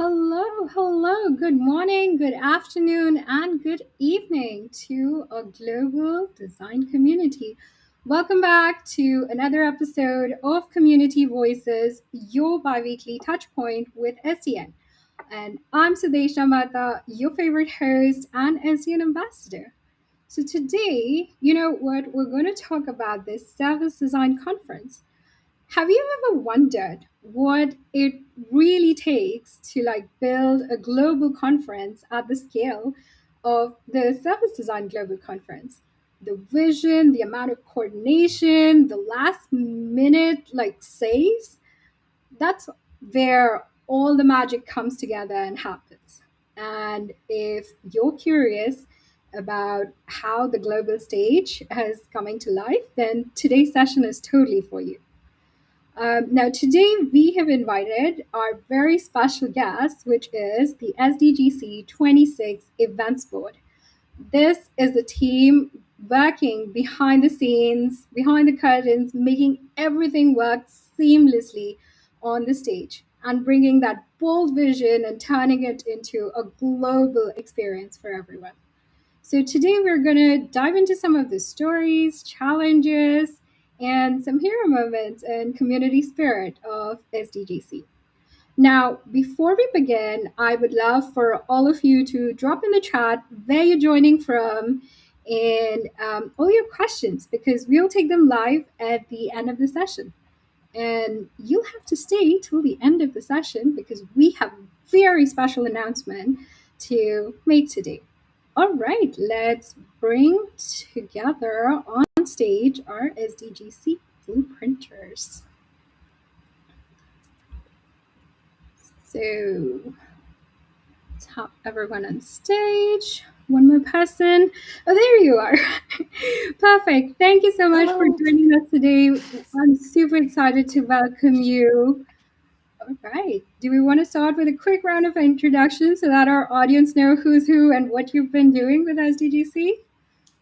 Hello. Good morning, good afternoon, and good evening to a global design community. Welcome back to another episode of Community Voices, your bi-weekly touchpoint with SDN. And I'm Sudeshna Mata, your favorite host and SDN ambassador. So today, you know what, we're going to talk about this service design conference. Have you ever wondered what it really takes to build a global conference at the scale of the Service Design Global Conference? The vision, the amount of coordination, the last minute saves, that's where all the magic comes together and happens. And if you're curious about how the global stage is coming to life, then today's session is totally for you. Now, today we have invited our very special guest, which is the SDGC26 Events Board. This is the team working behind the scenes, behind the curtains, making everything work seamlessly on the stage and bringing that bold vision and turning it into a global experience for everyone. So today we're going to dive into some of the stories, challenges, and some hero moments and community spirit of SDGC. Now, before we begin, I would love for all of you to drop in the chat where you're joining from and all your questions, because we'll take them live at the end of the session. And you'll have to stay till the end of the session because we have a very special announcement to make today. All right, let's bring together on stage our SDGC blueprinters. So let's have everyone on stage. One more person. Oh, there you are. Perfect. Thank you so much for joining us today. I'm super excited to welcome you. All right. Do we want to start with a quick round of introductions so that our audience know who's who and what you've been doing with SDGC?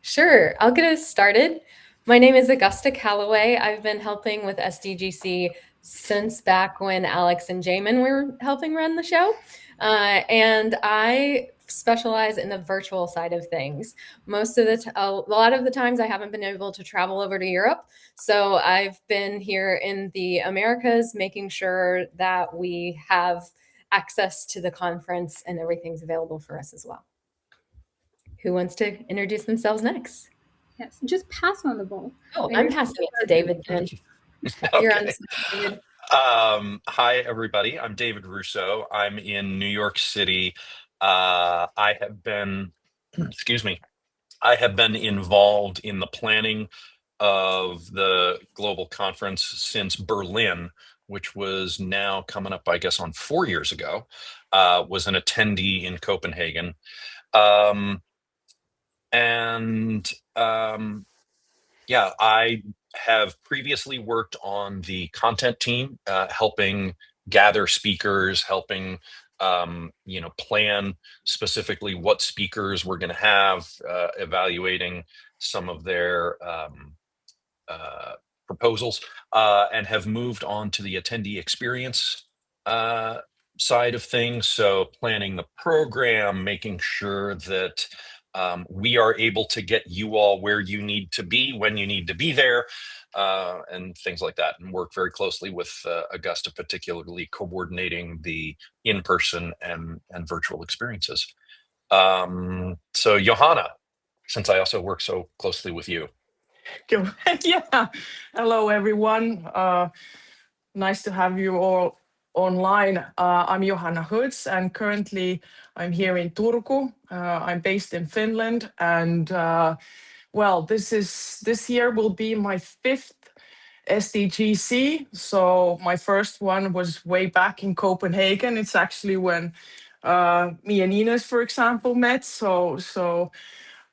Sure. I'll get us started. My name is Augusta Calloway. I've been helping with SDGC since back when Alex and Jamin were helping run the show. And I specialize in the virtual side of things. A lot of the times I haven't been able to travel over to Europe. So I've been here in the Americas, making sure that we have access to the conference and everything's available for us as well. Who wants to introduce themselves next? Yes, just pass on the ball. Oh, I'm passing it to David then. You're on Okay. David. Hi, everybody. I'm David Russo. I'm in New York City. I have been, I have been involved in the planning of the global conference since Berlin, which was now coming up, I guess, on 4 years ago. Was an attendee in Copenhagen. Yeah, I have previously worked on the content team, helping gather speakers, helping plan specifically what speakers we're going to have, evaluating some of their proposals, and have moved on to the attendee experience side of things. So planning the program, making sure that we are able to get you all where you need to be when you need to be there, and things like that, and work very closely with Augusta, particularly coordinating the in-person and virtual experiences. So Johanna, since I also work so closely with you. Yeah. Hello, everyone. Nice to have you all online. I'm Johanna Hoods, and currently I'm here in Turku. I'm based in Finland, and this year will be my 5th SDGC. So my first one was way back in Copenhagen. It's actually when me and Ines, for example, met.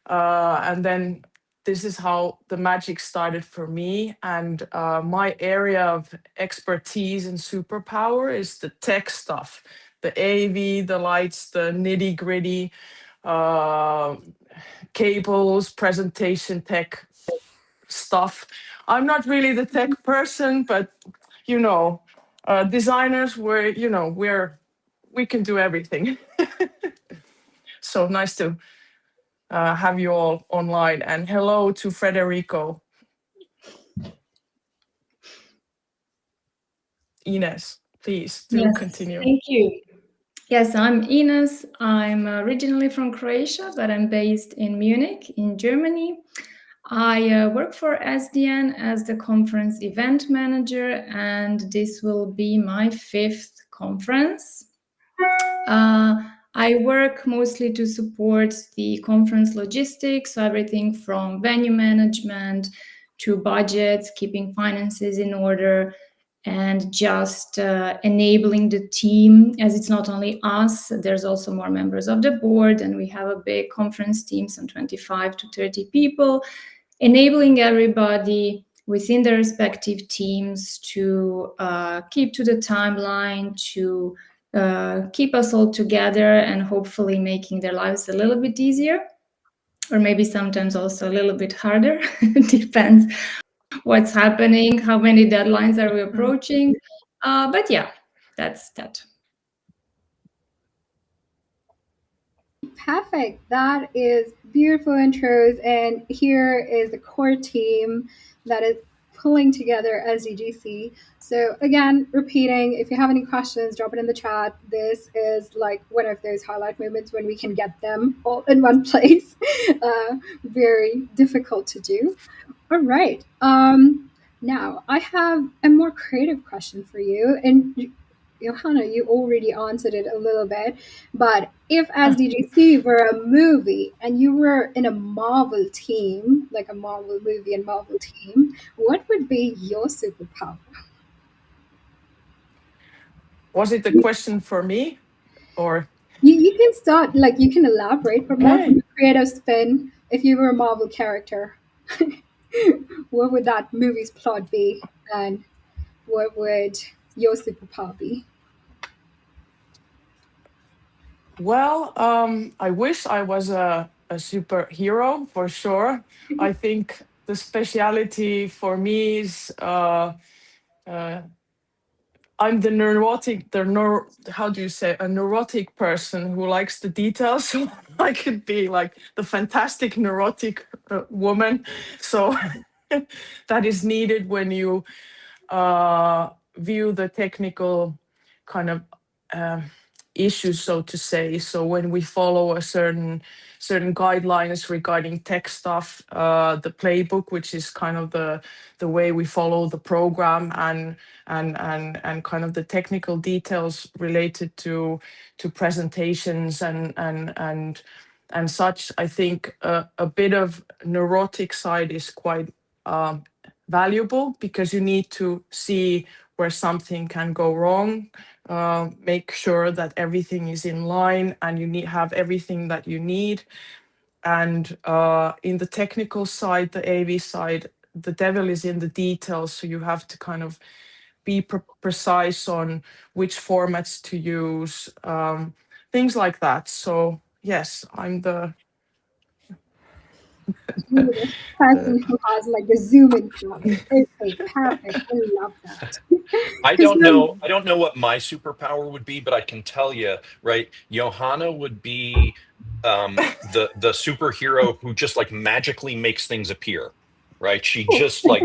And then this is how the magic started for me. And my area of expertise and superpower is the tech stuff, the AV, the lights, the nitty gritty, cables, presentation tech stuff. I'm not really the tech person, but designers, we're we can do everything. So nice to have you all online, and hello to Federico. Ines, please do continue. Thank you. Yes, I'm Ines. I'm originally from Croatia, but I'm based in Munich, in Germany. I work for SDN as the conference event manager, and this will be my 5th conference. I work mostly to support the conference logistics, so everything from venue management to budgets, keeping finances in order, and just enabling the team, as it's not only us, there's also more members of the board, and we have a big conference team, some 25 to 30 people, enabling everybody within their respective teams to keep to the timeline, to keep us all together, and hopefully making their lives a little bit easier, or maybe sometimes also a little bit harder. It depends what's happening, how many deadlines are we approaching. But yeah, that's that. Perfect. That is beautiful intros. And here is the core team that is pulling together SDGC. So again, repeating, if you have any questions, drop it in the chat. This is like one of those highlight moments when we can get them all in one place. Very difficult to do. All right. Now I have a more creative question for you. And Johanna, you already answered it a little bit, but if SDGC were a movie and you were in a Marvel team, like a Marvel movie and Marvel team, what would be your superpower? Was it a question for me, or? You can start, like you can elaborate, but more from a creative spin. If you were a Marvel character, what would that movie's plot be, and what would your superpower be? Well, I wish I was a superhero for sure. I think the speciality for me is I'm the neurotic, how do you say, a neurotic person who likes the details. So I could be like the fantastic neurotic woman. So that is needed when you view the technical kind of issues, so to say. So when we follow a certain guidelines regarding tech stuff, the playbook, which is kind of the way we follow the program, and kind of the technical details related to presentations and such, I think a bit of neurotic side is quite valuable, because you need to see where something can go wrong, make sure that everything is in line, and you have everything that you need. And in the technical side, the AV side, the devil is in the details. So you have to kind of be precise on which formats to use, things like that. So yes, I'm the person who has like the zoom in power. Okay, perfect. I love that. I don't know what my superpower would be, but I can tell you, right? Johanna would be the superhero who just like magically makes things appear, right? She just like,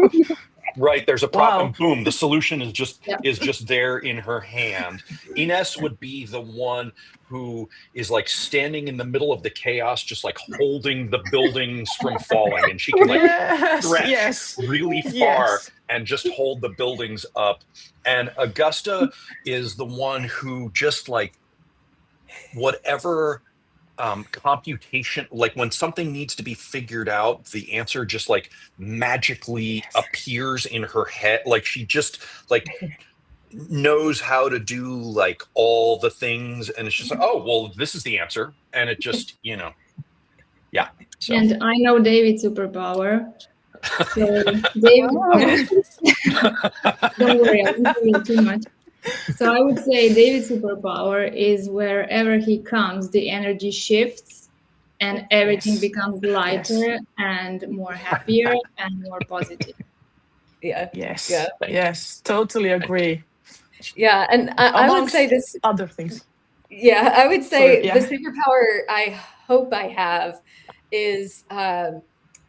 right, there's a problem, boom, the solution is just there in her hand. Ines would be the one who is like standing in the middle of the chaos, just like holding the buildings from falling, and she can like stretch really far and just hold the buildings up. And Augusta is the one who just like whatever computation, like when something needs to be figured out, the answer just like magically appears in her head. Like she just like knows how to do like all the things, and it's just like, oh well, this is the answer, and it just, yeah. So. And I know David's superpower. So David, don't worry, I won't do it too much. So I would say David's superpower is wherever he comes, the energy shifts and everything becomes lighter and more happier and more positive. Yes, totally agree. Yeah, and I would say this other things. Yeah, I would say yeah. the superpower I hope I have is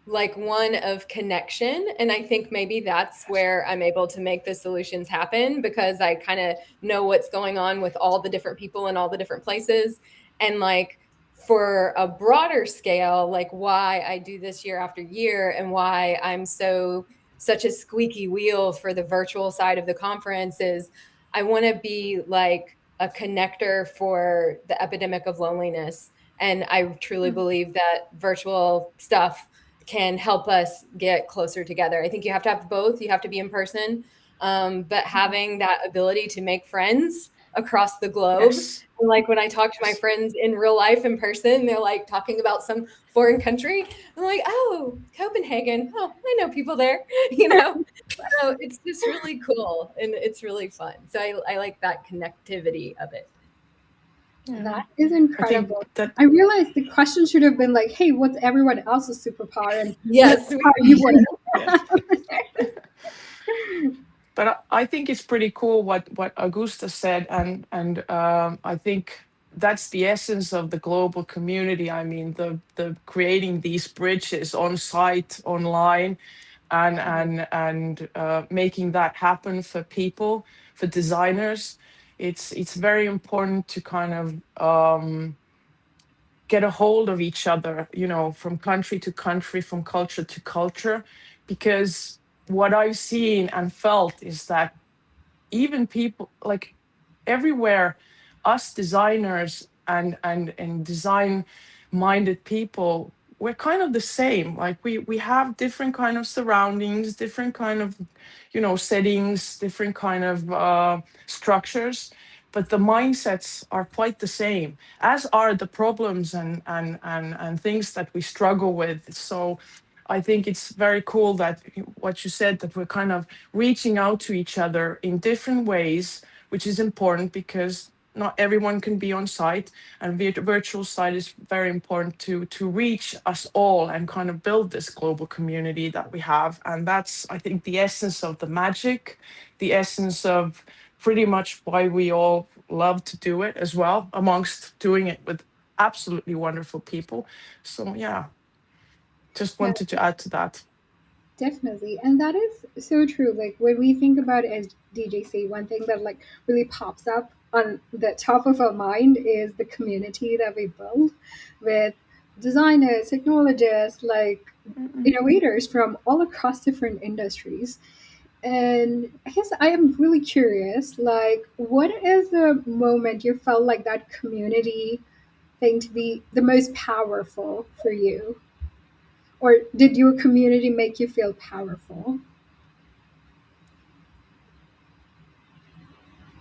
like one of connection. And I think maybe that's where I'm able to make the solutions happen, because I kind of know what's going on with all the different people in all the different places. And like for a broader scale, like why I do this year after year and why I'm such a squeaky wheel for the virtual side of the conference is I want to be like a connector for the epidemic of loneliness. And I truly believe that virtual stuff can help us get closer together. I think you have to have both. You have to be in person, but having that ability to make friends across the globe. Yes. And like when I talk to my friends in real life in person, they're like talking about some foreign country. I'm like, oh, Copenhagen. Oh, I know people there, you know? So it's just really cool and it's really fun. So I like that connectivity of it. Yeah. That is I incredible. think that I realized the question should have been like, hey, what's everyone else's superpower? And Yes. how you would. yeah. But I think it's pretty cool what Augusta said, and I think that's the essence of the global community. I mean, the creating these bridges on site, online, and making that happen for people, for designers. It's very important to kind of get a hold of each other, you know, from country to country, from culture to culture, because what I've seen and felt is that even people like everywhere, us designers and design minded people, we're kind of the same. Like we have different kind of surroundings, different kind of, you know, settings, different kind of structures, but the mindsets are quite the same, as are the problems and things that we struggle with. So I think it's very cool that what you said, that we're kind of reaching out to each other in different ways, which is important because not everyone can be on site, and virtual site is very important to reach us all and kind of build this global community that we have. And that's, I think, the essence of the magic, the essence of pretty much why we all love to do it as well, amongst doing it with absolutely wonderful people. So yeah, just Yeah, wanted to add to that. definitely. And that is so true. Like when we think about SDGC, one thing that like really pops up on the top of our mind is the community that we build with designers, technologists, like innovators from all across different industries. And I guess I am really curious, like, what is the moment you felt like that community thing to be the most powerful for you? Or did your community make you feel powerful?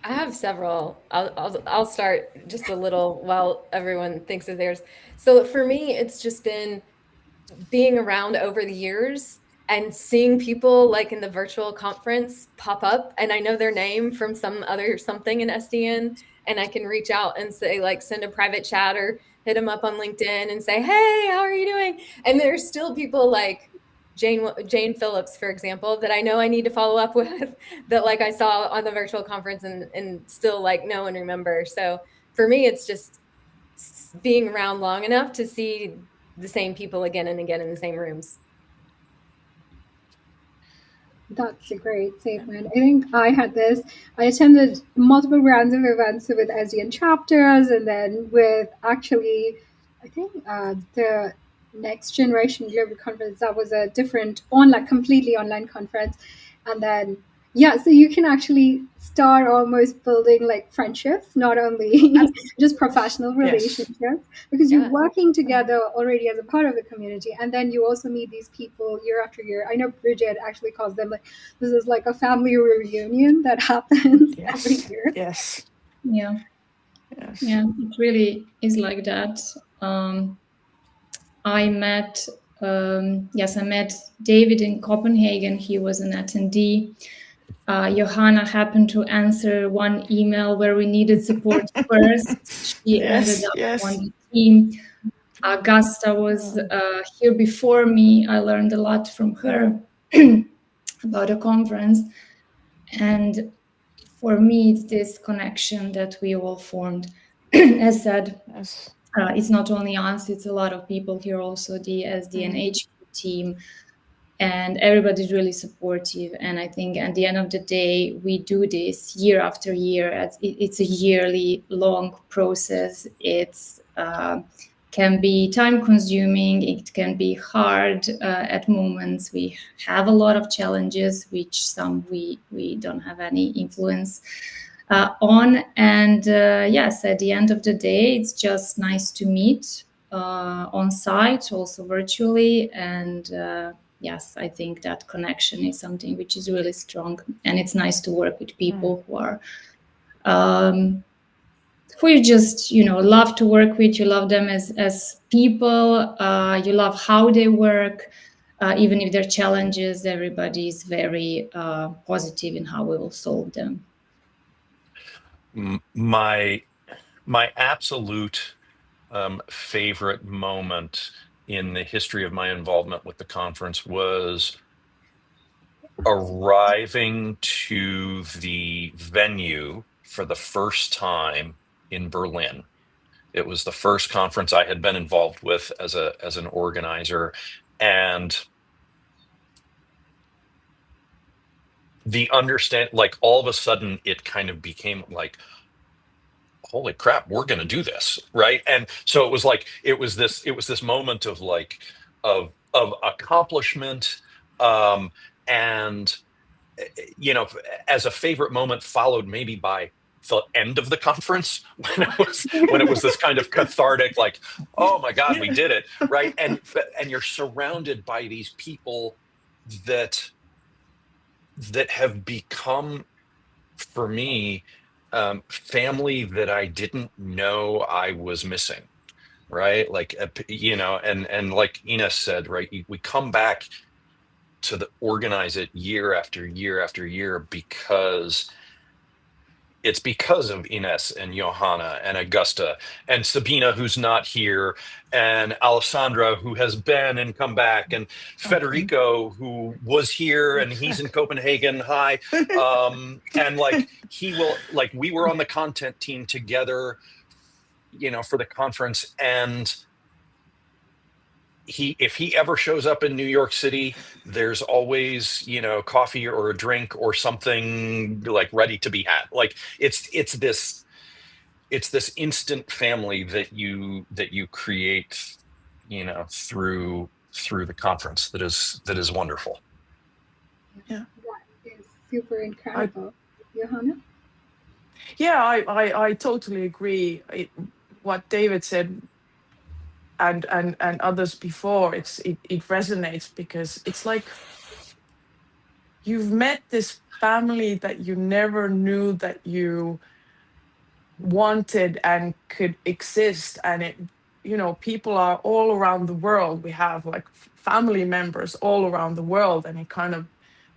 I have several. I'll start just a little while everyone thinks of theirs. So for me, it's just been being around over the years and seeing people like in the virtual conference pop up, and I know their name from some other something in SDN, and I can reach out and say like send a private chat or hit them up on LinkedIn and say, hey, how are you doing? And there's still people like Jane Phillips, for example, that I know I need to follow up with, that like I saw on the virtual conference and still like know and remember. So for me, it's just being around long enough to see the same people again and again in the same rooms. That's a great statement. I think I had this. I attended multiple rounds of events with SDN chapters, and then with actually, I think the Next Generation Global Conference. That was a different online, completely online conference, and then yeah, so you can actually start almost building like friendships, not only just professional Yes. relationships, because you're Yeah. working together already as a part of the community, and then you also meet these people year after year. I know Bridget actually calls them like this is like a family reunion that happens every Yes. year. Yes. Yeah, Yes. yeah, it really is like that. I met, I met David in Copenhagen. He was an attendee. Johanna happened to answer one email where we needed support first. She ended Yes. up Yes. on the team. Augusta was here before me. I learned a lot from her about the conference. And for me, it's this connection that we all formed. as said, Yes. it's not only us, it's a lot of people here, also the SD and HQ team, and everybody's really supportive. And I think at the end of the day, we do this year after year. It's a yearly long process. It's can be time consuming, it can be hard at moments. We have a lot of challenges, which some we don't have any influence on. And yes, at the end of the day, it's just nice to meet on site, also virtually. And yes, I think that connection is something which is really strong. And it's nice to work with people who are who you just, you know, love to work with. You love them as people. You love how they work. Even if there are challenges, everybody is very positive in how we will solve them. My absolute favorite moment in the history of my involvement with the conference was arriving to the venue for the first time in Berlin. It was the first conference I had been involved with as an organizer, and the understand, like, all of a sudden it kind of became like, holy crap, we're going to do this, right? And so it was like it was this moment of like of accomplishment, and you know, as a favorite moment, followed maybe by the end of the conference when it was this kind of cathartic, like, oh my God, we did it, right? And you're surrounded by these people that have become, for me, family that I didn't know I was missing, right? Like, you know, and like Ines said, right, we come back to organize it year after year after year because it's because of Ines and Johanna and Augusta and Sabina, who's not here, and Alessandra, who has been and come back, and Federico, who was here and he's in Copenhagen. Hi. And like, we were on the content team together, you know, for the conference. And if he ever shows up in New York City, there's always, you know, coffee or a drink or something like ready to be had. Like, it's this instant family that you create, you know, through the conference that is wonderful. Yeah, that is super incredible. Johanna? Yeah, I totally agree. What David said and others before, it resonates, because it's like you've met this family that you never knew that you wanted and could exist. And it, you know, people are all around the world. We have like family members all around the world, and it kind of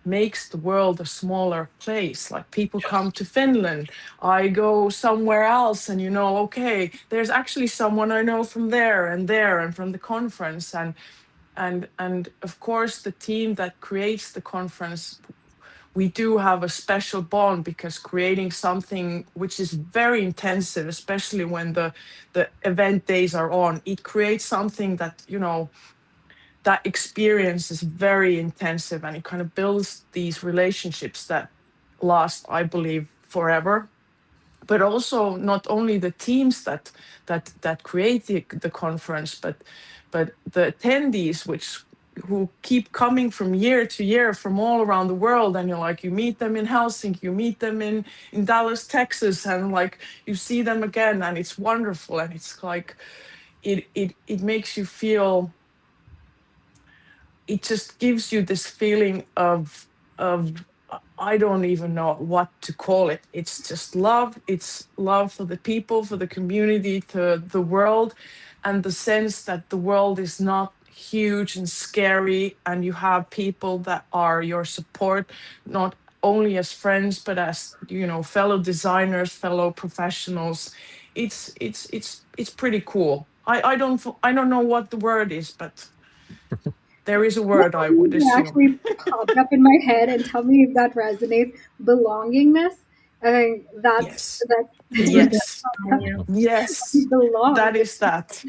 makes the world a smaller place. Like, people come to Finland, I go somewhere else, and, you know, okay, there's actually someone I know from there and from the conference. And of course, the team that creates the conference, we do have a special bond, because creating something which is very intensive, especially when the event days are on, it creates something that, you know, that experience is very intensive, and it kind of builds these relationships that last, I believe, forever. But also, not only the teams that create the conference, but the attendees, who keep coming from year to year from all around the world. And you meet them in Helsinki, you meet them in Dallas, Texas, and like, you see them again, and it's wonderful. And it's like, it makes you feel, it just gives you this feeling of I don't even know what to call it. It's just love. It's love for the people, for the community, to the world, and the sense that the world is not huge and scary, and you have people that are your support, not only as friends, but as, you know, fellow designers, fellow professionals. It's pretty cool. I don't know what the word is, but there is a word, I would assume. Actually popped up in my head, and tell me if that resonates. Belongingness. I think Yes. that's Yes. Yeah. Yes. belong. That is that.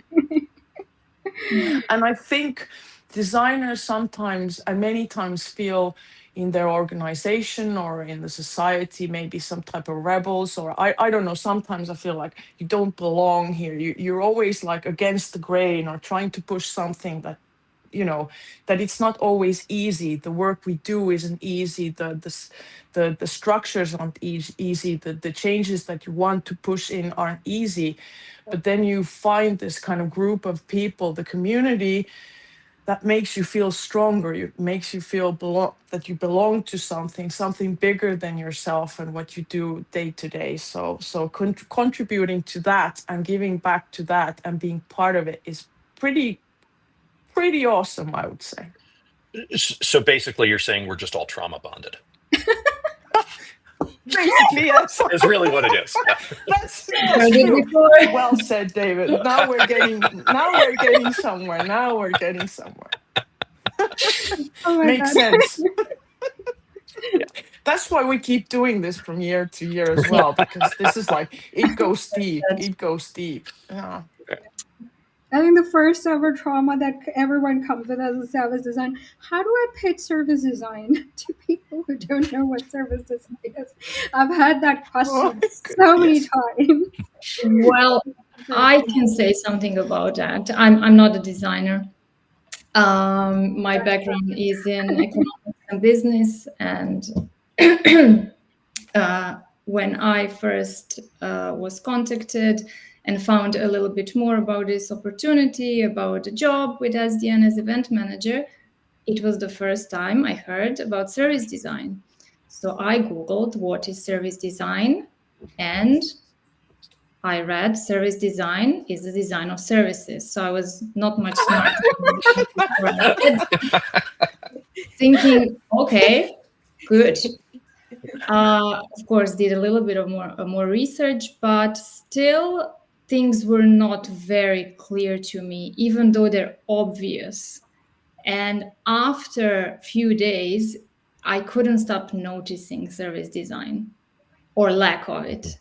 And I think designers sometimes and many times feel in their organization or in the society maybe some type of rebels, or I don't know, sometimes I feel like you don't belong here. You're always like against the grain or trying to push something that, you know, that it's not always easy. The work we do isn't easy. The structures aren't easy. The changes that you want to push in aren't easy. But then you find this kind of group of people, the community, that makes you feel stronger. It makes you feel that you belong to something bigger than yourself and what you do day to day. So contributing to that and giving back to that and being part of it is pretty awesome, I would say. So basically, you're saying we're just all trauma bonded. Basically, yes. Is really what it is. Yeah. That's Heard it true. before. Well said, David. Now we're getting somewhere. Oh my Makes God. sense. Yeah. That's why we keep doing this from year to year as well, because this is like, it goes deep. Yeah. I think the first ever trauma that everyone comes with as a service design, how do I pitch service design to people who don't know what service design is? I've had that question so many times. Well, I can say something about that. I'm not a designer. My background is in economics and business, and when I first was contacted and found a little bit more about this opportunity, about a job with SDN as event manager, it was the first time I heard about service design. So I Googled what is service design, and I read service design is the design of services. So I was not much smarter. Thinking, okay, good. Of course, did a little bit of more research, but still things were not very clear to me, even though they're obvious. And after a few days, I couldn't stop noticing service design or lack of it.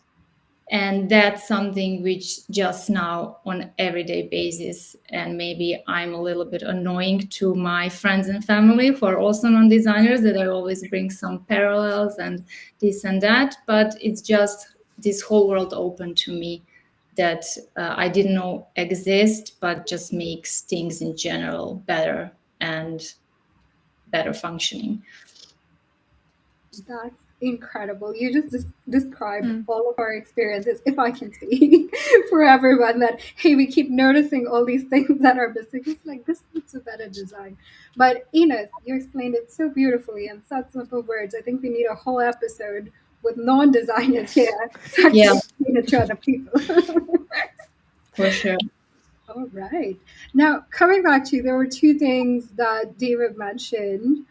And that's something which just now on everyday basis, and maybe I'm a little bit annoying to my friends and family who are also non-designers, that I always bring some parallels and this and that, but it's just this whole world open to me that I didn't know exist, but just makes things in general better and better functioning. That's incredible. You just described all of our experiences, if I can speak for everyone, that, hey, we keep noticing all these things that are missing. It's like, this needs a better design. But Ines, you explained it so beautifully in such simple words. I think we need a whole episode with non-designers here to explain it to other people. For sure. All right. Now, coming back to, there were two things that David mentioned.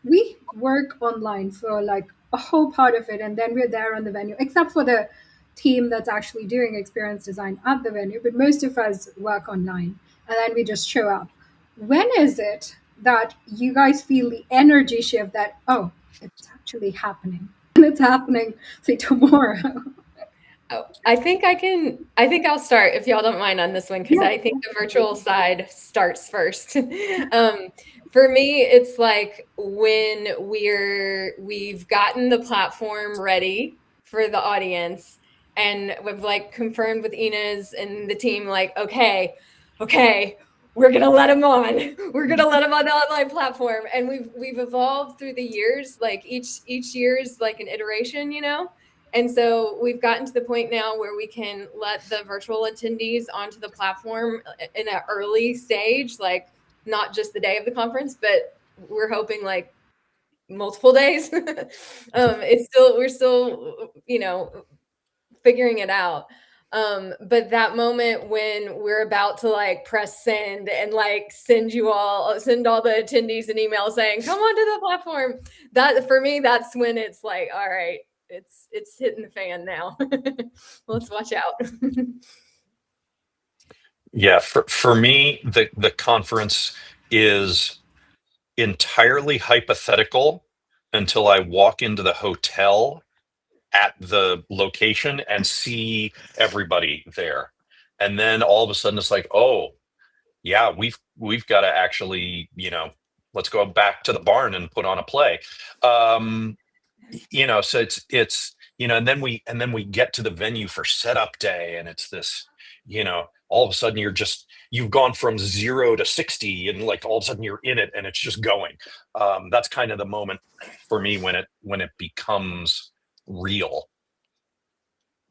We work online for like a whole part of it, and then we're there on the venue, except for the team that's actually doing experience design at the venue. But most of us work online, and then we just show up. When is it that you guys feel the energy shift that, oh, it's actually happening, and it's happening, say, tomorrow? Oh, I think I'll start, if y'all don't mind, on this one, because I think the virtual side starts first. For me, it's like when we've gotten the platform ready for the audience, and we've like confirmed with Ines and the team, like, okay, we're gonna let them on. We're gonna let them on the online platform, and we've evolved through the years. Like each year is like an iteration, you know. And so we've gotten to the point now where we can let the virtual attendees onto the platform in an early stage, like not just the day of the conference, but we're hoping like multiple days. We're still, you know, figuring it out. But that moment when we're about to like press send and like send all the attendees an email saying, come onto the platform, that for me, that's when it's like, all right, it's hitting the fan now. Let's watch out. Yeah, for me, the conference is entirely hypothetical until I walk into the hotel at the location and see everybody there. And then all of a sudden it's like, oh yeah, we've got to actually, let's go back to the barn and put on a play. So it's and then we get to the venue for setup day, and it's this, all of a sudden you've gone from 0 to 60, and like all of a sudden you're in it and it's just going. That's kind of the moment for me when it becomes real.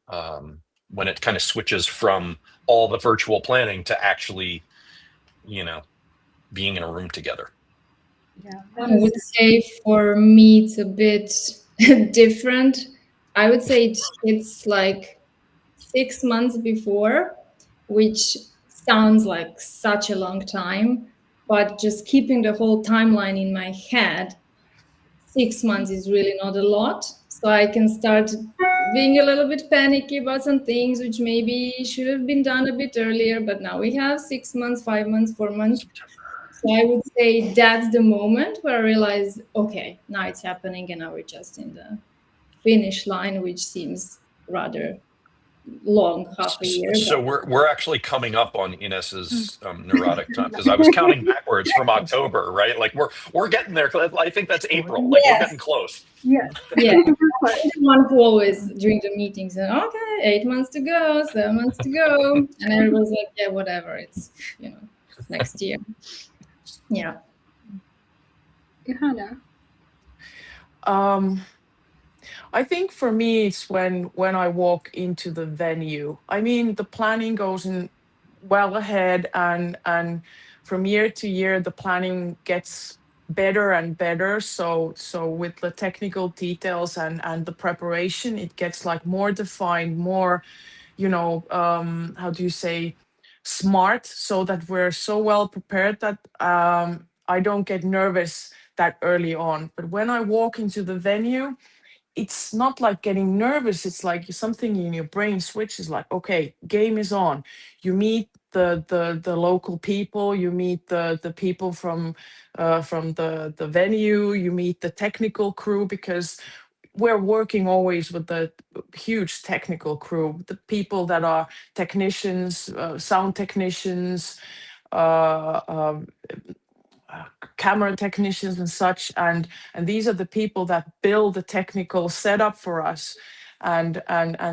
When it kind of switches from all the virtual planning to actually, being in a room together. Yeah, I would say for me it's a bit different. I would say it's like 6 months before, which sounds like such a long time, but just keeping the whole timeline in my head, 6 months is really not a lot. So I can start being a little bit panicky about some things which maybe should have been done a bit earlier, but now we have 6 months, 5 months, 4 months. So I would say that's the moment where I realize, okay, now it's happening, and now we're just in the finish line, which seems rather long, half a year. So we're actually coming up on Ines's neurotic time, because I was counting backwards from October, right? Like we're getting there. I think that's April. Like we're getting close. Yeah. The one who always during the meetings said, okay, 8 months to go, 7 months to go, and everyone's like, yeah, whatever. It's it's next year. Yeah. Johanna. I think for me, it's when I walk into the venue. I mean, the planning goes in well ahead, and from year to year, the planning gets better and better. So with the technical details and the preparation, it gets like more defined, more, how do you say, smart, so that we're so well prepared that I don't get nervous that early on. But when I walk into the venue, it's not like getting nervous. It's like something in your brain switches, like, okay, game is on. You meet the local people, you meet the people from the venue, you meet the technical crew, because we're working always with the huge technical crew, the people that are technicians, sound technicians, uh, camera technicians and such, and these are the people that build the technical setup for us, and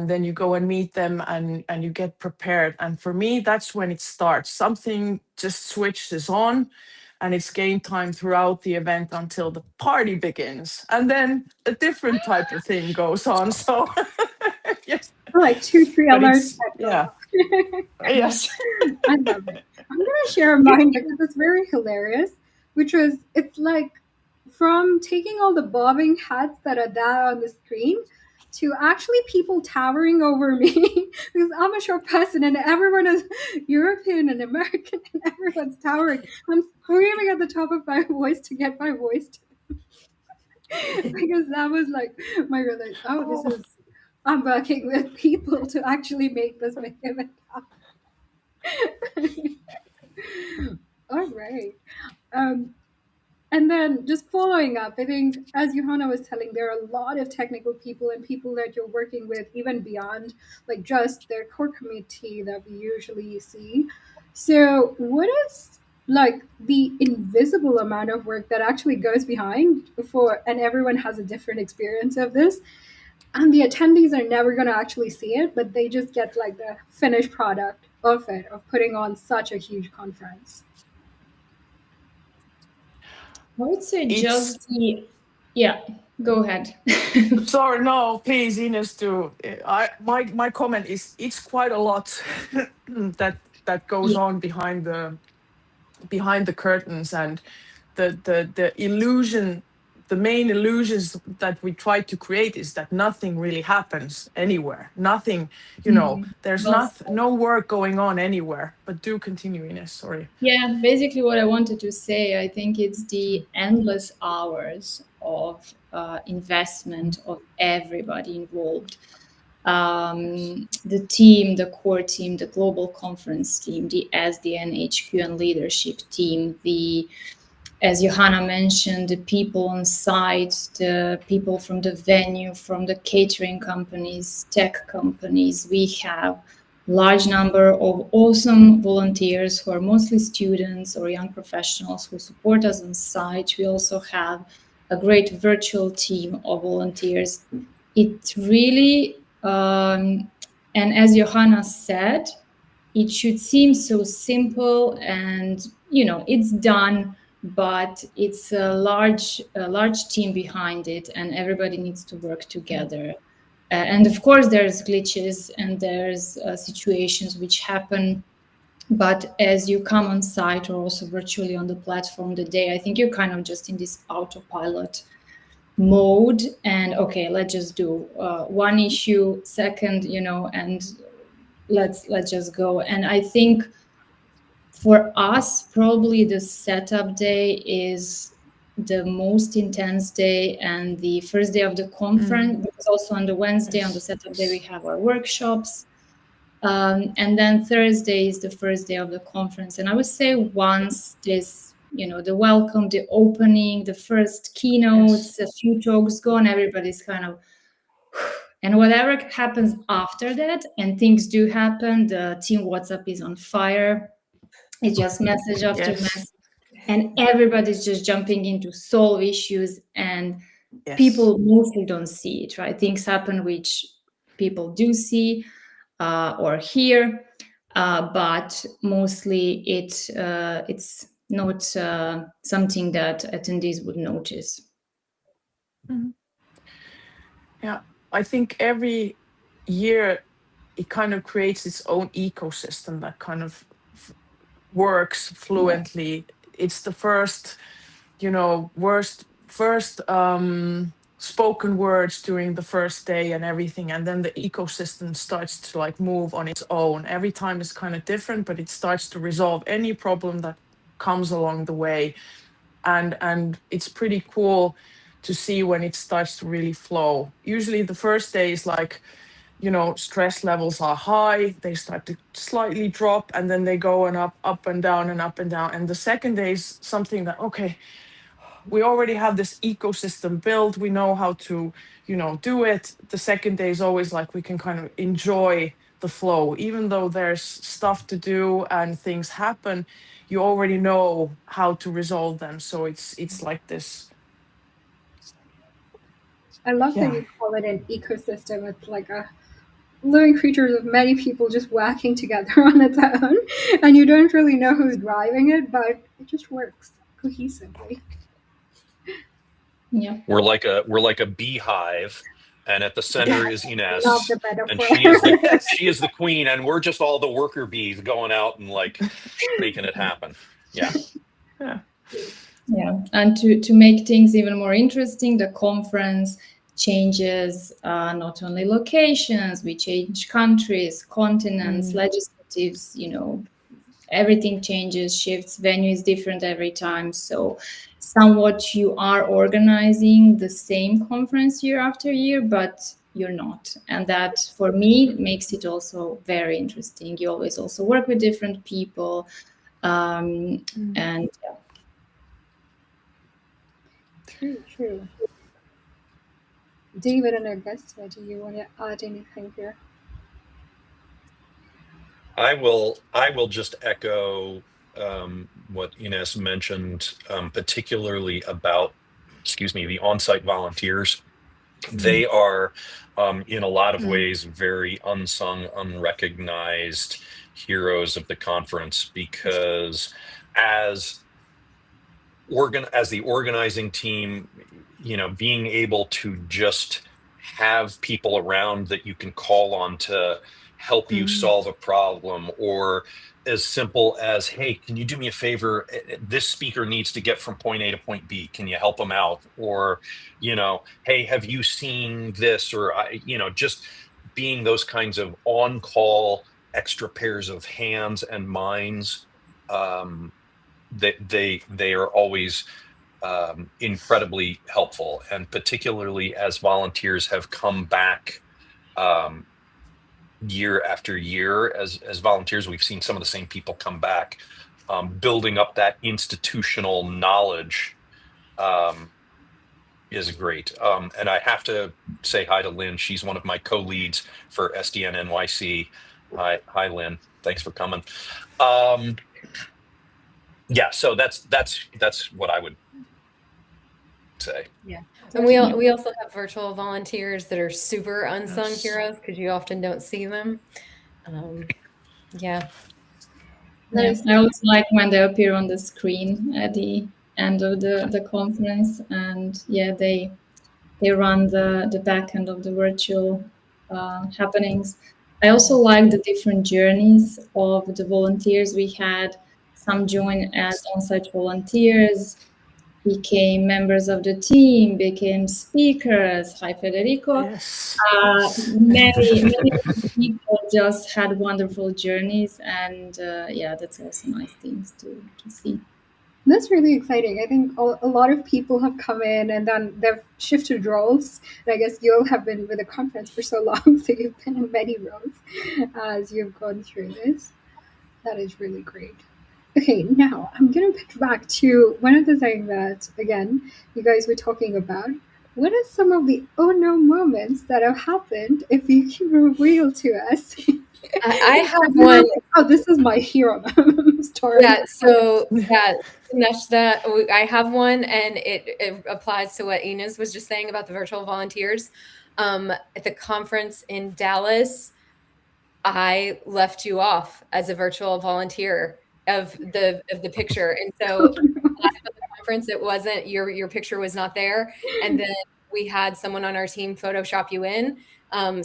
then you go and meet them, and you get prepared. And for me, that's when it starts. Something just switches on, and it's game time throughout the event until the party begins, and then a different type of thing goes on. So yes, Like 2-3 but alerts. yeah. Yes. I love it. I'm gonna share mine because it's very hilarious. It's like from taking all the bobbing hats that are there on the screen to actually people towering over me because I'm a short person and everyone is European and American and everyone's towering. I'm screaming at the top of my voice to get my voice to because that was like my realization. This is I'm working with people to actually make this big event happen. All right. And then just following up, I think as Johanna was telling, there are a lot of technical people and people that you're working with even beyond like just their core committee that we usually see. So what is like the invisible amount of work that actually goes behind and everyone has a different experience of this. And the attendees are never going to actually see it, but they just get like the finished product of it, of putting on such a huge conference. I would say go ahead. Sorry, no, please, Ines. My comment is it's quite a lot that goes on behind the curtains, and the illusion. The main illusions that we try to create is that nothing really happens anywhere. Nothing, there's no work going on anywhere. But do continue, Ines. Sorry. Yeah, basically what I wanted to say, I think it's the endless hours of investment of everybody involved. The team, the core team, the global conference team, the SDN HQ and leadership team, the as Johanna mentioned, the people on site, the people from the venue, from the catering companies, tech companies. We have large number of awesome volunteers who are mostly students or young professionals who support us on site. We also have a great virtual team of volunteers. It really, and as Johanna said, it should seem so simple and, it's done, but it's a large team behind it, and everybody needs to work together. And of course, there's glitches and there's situations which happen. But as you come on site or also virtually on the platform the day, I think you're kind of just in this autopilot mode. And okay, let's just do one issue, second, and let's just go. And I think for us, probably the setup day is the most intense day, and the first day of the conference, because also on the Wednesday, on the setup day, we have our workshops. And then Thursday is the first day of the conference. And I would say once this, the welcome, the opening, the first keynotes, a few talks gone, everybody's kind of, and whatever happens after that, and things do happen, the team WhatsApp is on fire. It's just message after message, and everybody's just jumping in to solve issues, and people mostly don't see it, right? Things happen which people do see or hear, but mostly it's not something that attendees would notice. Yeah, I think every year it kind of creates its own ecosystem that kind of works fluently. It's the first, first spoken words during the first day and everything, and then the ecosystem starts to like move on its own. Every time is kind of different, but it starts to resolve any problem that comes along the way, and it's pretty cool to see when it starts to really flow. Usually the first day is like, stress levels are high, they start to slightly drop, and then they go and up and down and up and down. And the second day is something that, okay, we already have this ecosystem built, we know how to, do it. The second day is always like we can kind of enjoy the flow, even though there's stuff to do and things happen, you already know how to resolve them. So it's like this. I love that you call it an ecosystem. It's like a living creatures of many people just working together on its own, and you don't really know who's driving it, but it just works cohesively. Yeah, we're like a beehive, and at the center is Ines, Love the metaphor. and she is the queen, and we're just all the worker bees going out and like making it happen. Yeah. And to make things even more interesting, the conference changes not only locations, we change countries, continents, legislatives, everything changes, shifts, venue is different every time. So somewhat you are organizing the same conference year after year, but you're not. And that, for me, makes it also very interesting. You always also work with different people. And yeah. True. David and Augusta, do you want to add anything here? I will just echo what Ines mentioned, particularly about, the on-site volunteers. They are, in a lot of ways, very unsung, unrecognized heroes of the conference, because as the organizing team, being able to just have people around that you can call on to help you solve a problem, or as simple as, hey, can you do me a favor? This speaker needs to get from point A to point B. Can you help them out? Or, hey, have you seen this? Or, just being those kinds of on-call extra pairs of hands and minds. They are always incredibly helpful, and particularly as volunteers have come back year after year. As volunteers, we've seen some of the same people come back building up that institutional knowledge is great. And I have to say hi to Lynn. She's one of my co-leads for SDN NYC. Hi, Lynn. Thanks for coming. Yeah, so that's what I would say. Yeah, and we also have virtual volunteers that are super unsung heroes because you often don't see them. Yeah. I always like when they appear on the screen at the end of the conference, and they run the back end of the virtual happenings. I also like the different journeys of the volunteers. We had some join as on-site volunteers, became members of the team, became speakers. Hi, Federico. Yes. Many people just had wonderful journeys, and that's also nice things to see. That's really exciting. I think a lot of people have come in and then they've shifted roles. And I guess you all have been with the conference for so long, so you've been in many roles as you've gone through this. That is really great. Okay, now I'm going to pitch back to one of the things that, again, you guys were talking about. What are some of the oh no moments that have happened, if you can reveal to us? I have one. Oh, this is my hero story. Yeah, so Neshda, I have one, and it applies to what Ines was just saying about the virtual volunteers. At the conference in Dallas, I left you off as a virtual volunteer of the picture, and so at the conference, it wasn't your picture was not there, and then we had someone on our team Photoshop you in.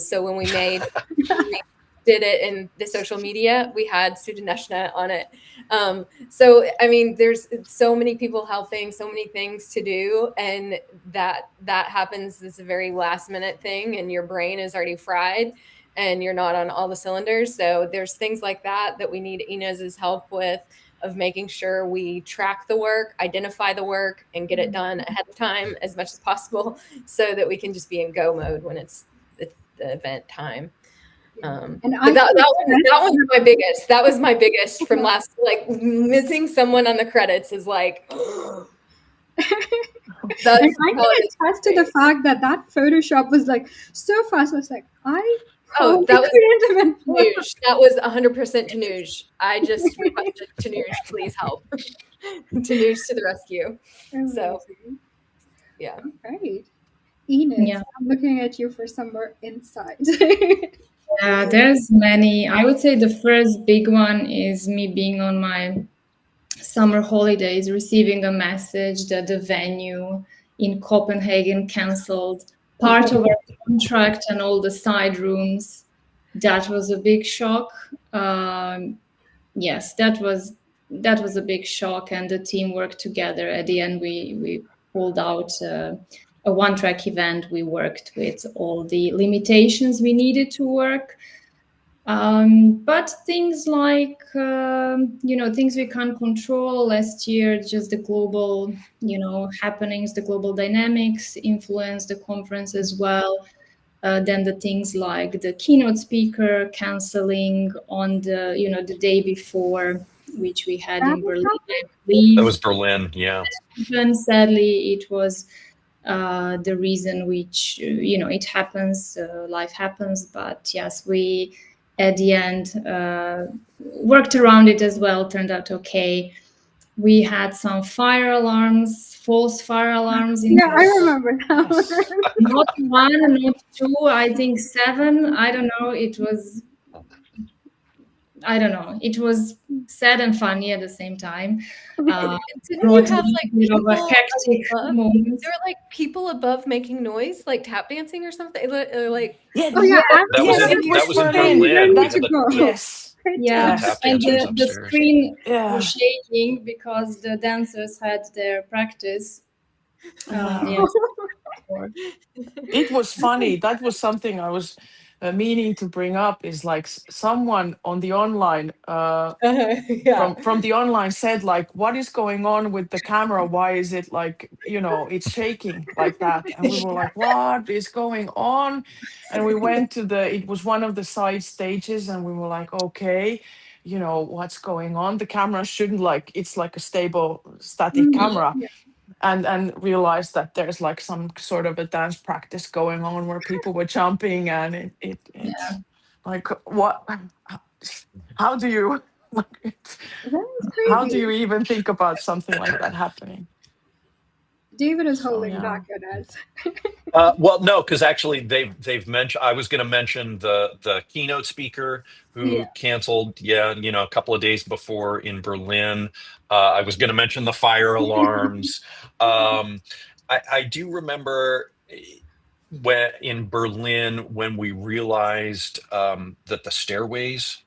So when we did it in the social media, we had Sudaneshna on it. So I mean, there's so many people helping, so many things to do, and that happens. It's a very last minute thing, and your brain is already fried, and you're not on all the cylinders. So there's things like that we need Ines's help with, of making sure we track the work, identify the work, and get it done ahead of time as much as possible, so that we can just be in go mode when it's the event time. And that one's my biggest. That was my biggest from last. Like, missing someone on the credits is like. And I can attest to the fact that Photoshop was like so fast. I was like, that was Tanuj. That was 100% Tanuj. I just requested Tanuj, please help. Tanuj to the rescue. So, yeah. Right. Ines, I'm looking at you for some more insight. Yeah, there's many. I would say the first big one is me being on my summer holidays, receiving a message that the venue in Copenhagen canceled part of our contract and all the side rooms. That was a big shock. Yes, that was a big shock, and the team worked together. At the end, we pulled out a one-track event. We worked with all the limitations we needed to work. But things like, things we can't control last year, just the global, happenings, the global dynamics influenced the conference as well. Then the things like the keynote speaker canceling on the day before, which we had in Berlin. That was Berlin, yeah. And sadly, it was the reason which, it happens, life happens. But yes, we, at the end, worked around it as well, turned out okay. We had some fire alarms, false fire alarms. I remember that. Not one, not two, I think 7. I don't know. It was sad and funny at the same time. Didn't you have like people above? There were like people above making noise, like tap dancing or something. Like that was in Berlin. Yes. Yeah, and the screen was shaking because the dancers had their practice. It was funny. That was something I was meaning to bring up, is like someone on the online from the online said, like, what is going on with the camera? Why is it like, it's shaking like that? And we were like, what is going on? And we went to it was one of the side stages, and we were like, okay, what's going on. The camera shouldn't it's like a stable static camera. Yeah. And realized that there's like some sort of a dance practice going on where people were jumping, and it's like, what? How do you That was how do crazy. you even think about something like that happening? David is So, holding yeah. back at us. Well, no, because actually they've mentioned. I was going to mention the keynote speaker who canceled. Yeah, a couple of days before in Berlin. I was going to mention the fire alarms. I do remember when in Berlin when we realized that the stairways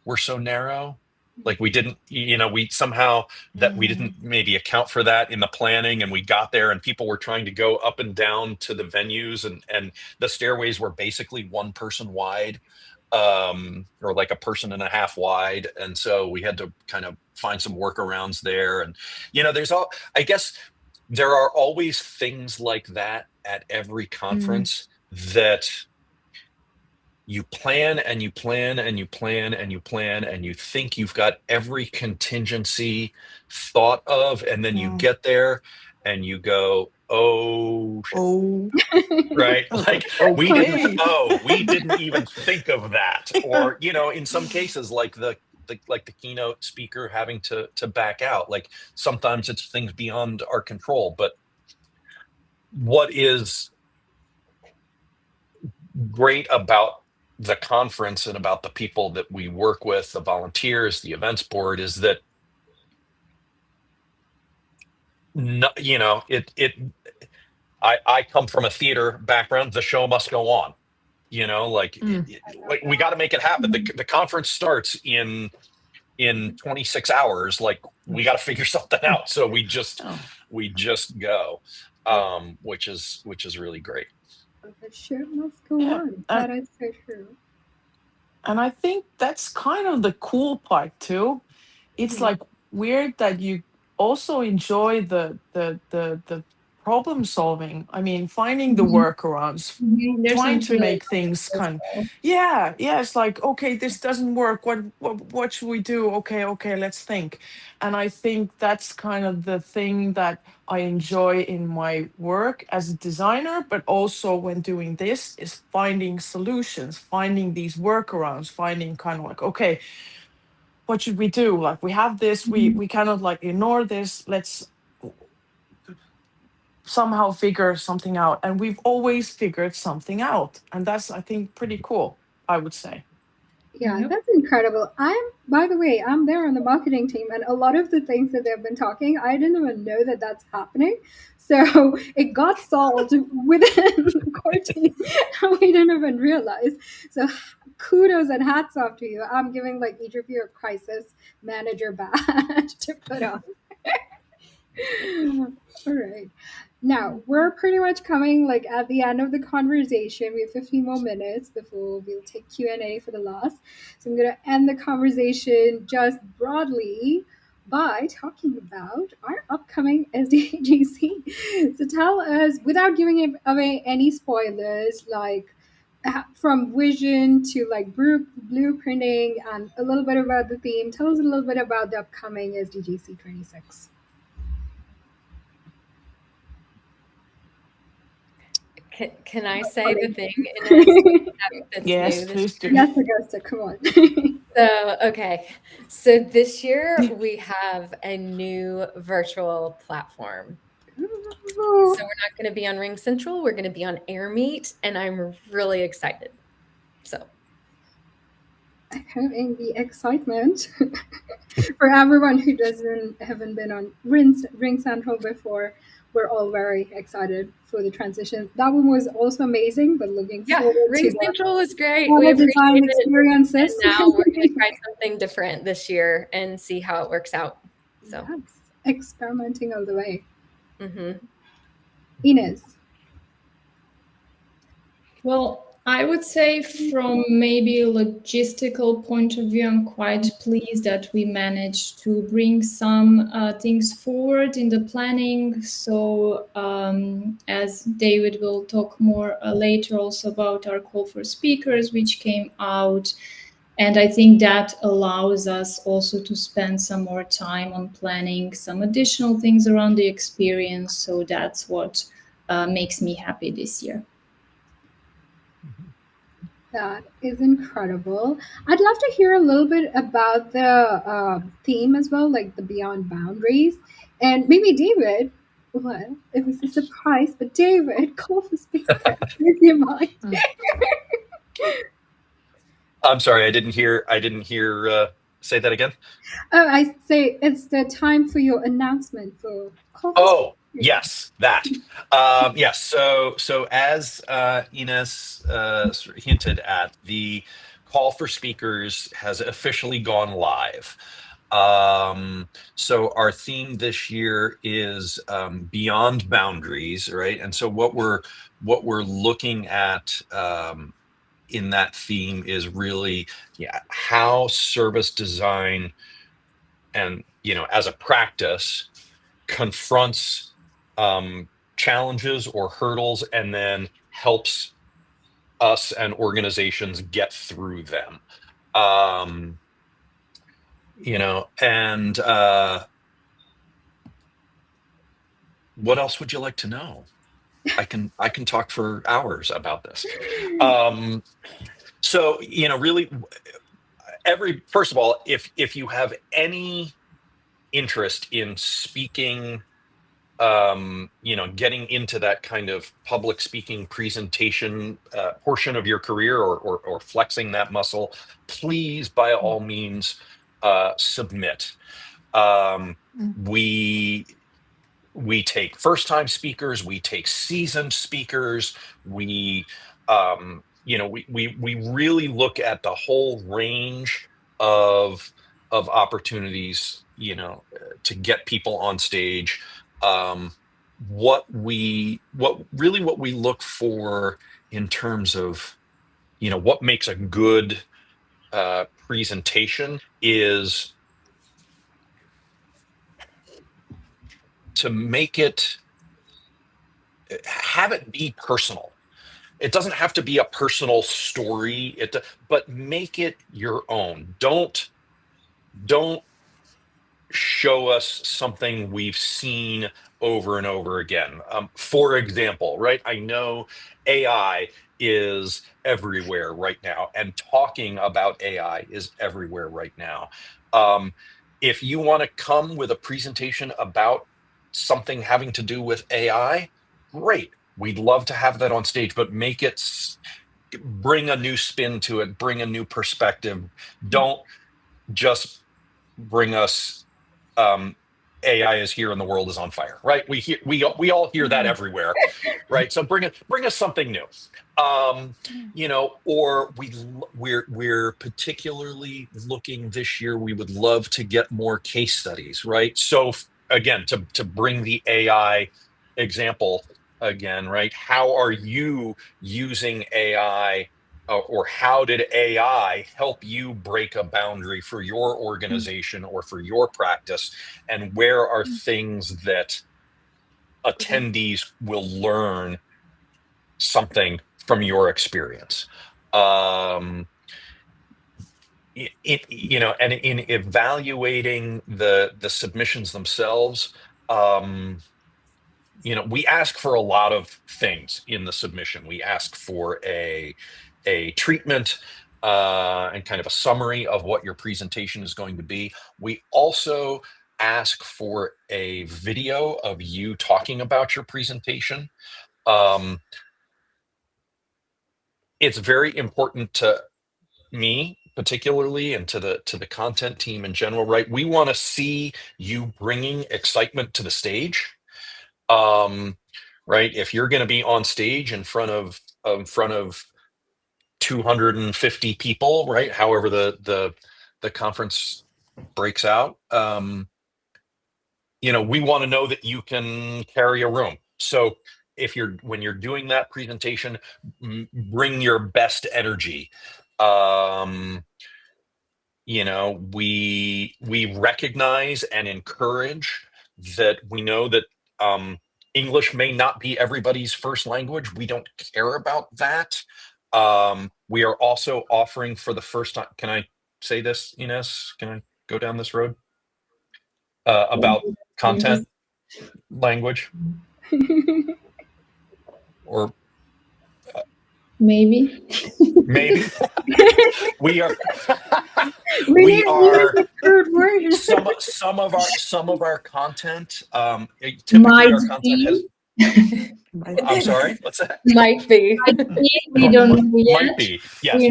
were so narrow. Like we didn't, we somehow that we didn't maybe account for that in the planning, and we got there and people were trying to go up and down to the venues, and the stairways were basically one person wide, or like a person and a half wide. And so we had to kind of find some workarounds there. And, I guess there are always things like that at every conference that you plan and you plan and you plan and you plan and you think you've got every contingency thought of, and then you get there and you go, oh, right? Like we didn't even think of that. Or, in some cases, like the keynote speaker having to back out. Like sometimes it's things beyond our control. But what is great about the conference and about the people that we work with, the volunteers, the events board, is that I come from a theater background. The show must go on. We got to make it happen. The conference starts in 26 hours. Like we got to figure something out. So we just go, which is really great. The show must go on. That is so true. And I think that's kind of the cool part too. It's like weird that you also enjoy the problem solving. I mean, finding the workarounds, trying to make things it's like, okay, this doesn't work. What should we do? Okay, let's think. And I think that's kind of the thing that I enjoy in my work as a designer, but also when doing this is finding solutions, finding these workarounds, finding kind of like, okay, what should we do? Like we have this, we kind of like ignore this. Let's somehow figure something out. And we've always figured something out. And that's, I think, pretty cool, I would say. Yeah, that's incredible. By the way, I'm there on the marketing team, and a lot of the things that they've been talking, I didn't even know that that's happening. So it got solved within the core team, and we didn't even realize. So kudos and hats off to you. I'm giving like each of you a crisis manager badge to put on. All right. Now, we're pretty much coming like at the end of the conversation. We have 15 more minutes before we'll take Q&A for the last. So I'm going to end the conversation just broadly by talking about our upcoming SDGC. So tell us, without giving away any spoilers, like from vision to like blueprinting and a little bit about the theme, tell us a little bit about the upcoming SDGC 26. Can I say the thing, Ines, that's yes, new please do. Yes, Augusta, come on. So this year we have a new virtual platform. So we're not going to be on Ring Central. We're going to be on AirMeet, and I'm really excited. So Having the excitement for everyone who haven't been on Ring Central before. We're all very excited for the transition. That one was also amazing, but looking forward Ring to Central was great. all We the design experiences. And now we're going to try something different this year and see how it works out. So yes, experimenting all the way. Mm-hmm. Ines. Well, I would say from maybe a logistical point of view, I'm quite pleased that we managed to bring some things forward in the planning. So as David will talk more later also about our call for speakers, which came out. And I think that allows us also to spend some more time on planning some additional things around the experience. So that's what makes me happy this year. That is incredible. I'd love to hear a little bit about the theme as well, like the Beyond Boundaries. And maybe David, well, it was a surprise, but David, call for speaker, if you mind. I'm sorry, I didn't hear. Say that again. Oh, I say it's the time for your announcement for call for Oh, speaker. yes, that. Yes. So as Ines sort of hinted at, the call for speakers has officially gone live. So our theme this year is Beyond Boundaries, right? And so what we're looking at in that theme is really, how service design and, as a practice, confronts challenges or hurdles and then helps us and organizations get through them. And what else would you like to know? I can talk for hours about this. So, really, first of all, if you have any interest in speaking, getting into that kind of public speaking presentation portion of your career, or flexing that muscle, please, by all means, submit. We take first-time speakers, we take seasoned speakers, we really look at the whole range of opportunities, to get people on stage. What we look for in terms of, what makes a good presentation is to have it be personal. It doesn't have to be a personal story, but make it your own. Don't show us something we've seen over and over again. For example, right? I know AI is everywhere right now, and talking about AI is everywhere right now. If you want to come with a presentation about something having to do with AI, great. We'd love to have that on stage, but bring a new spin to it, bring a new perspective. Don't just bring us AI is here and the world is on fire, right? We all hear that everywhere, right? So bring us something new. Or we're particularly looking this year, we would love to get more case studies, right? So again, to bring the AI example again, right? How are you using AI, or how did AI help you break a boundary for your organization or for your practice? And where are things that attendees will learn something from your experience? And in evaluating the submissions themselves, we ask for a lot of things in the submission. We ask for a treatment and kind of a summary of what your presentation is going to be. We also ask for a video of you talking about your presentation. It's very important to me particularly, and to the content team in general, right? We want to see you bringing excitement to the stage. Right? If you're going to be on stage in front of 250 people, right? However the conference breaks out, we want to know that you can carry a room. So when you're doing that presentation, bring your best energy. We recognize and encourage that. We know that English may not be everybody's first language. We don't care about that. We are also offering for the first time. Can I say this, Ines? Can I go down this road? About content language? Or Maybe. maybe we are We we didn't use are the crude word. some of our content typically Might our content has be. I'm sorry, what's that? Might be. We don't know yet. Might be. Yes,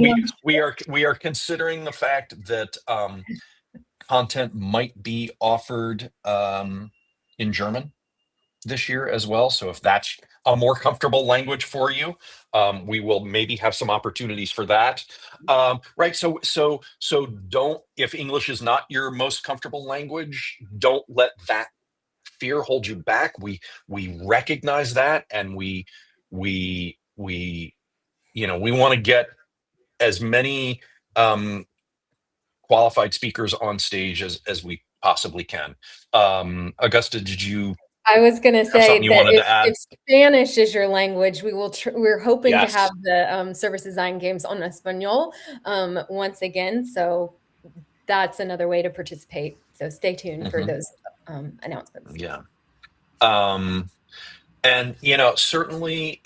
We're we are considering the fact that content might be offered in German this year as well. So if that's a more comfortable language for you, we will maybe have some opportunities for that. Right. So don't, if English is not your most comfortable language, don't let that fear hold you back. We recognize that, and we want to get as many qualified speakers on stage as we possibly can. Augusta, did you I was going to have say something you that wanted to add? if Spanish is your language, we're hoping to Yes. have the Service Design Games on Espanol once again. So that's another way to participate. So stay tuned for those announcements. Yeah. And certainly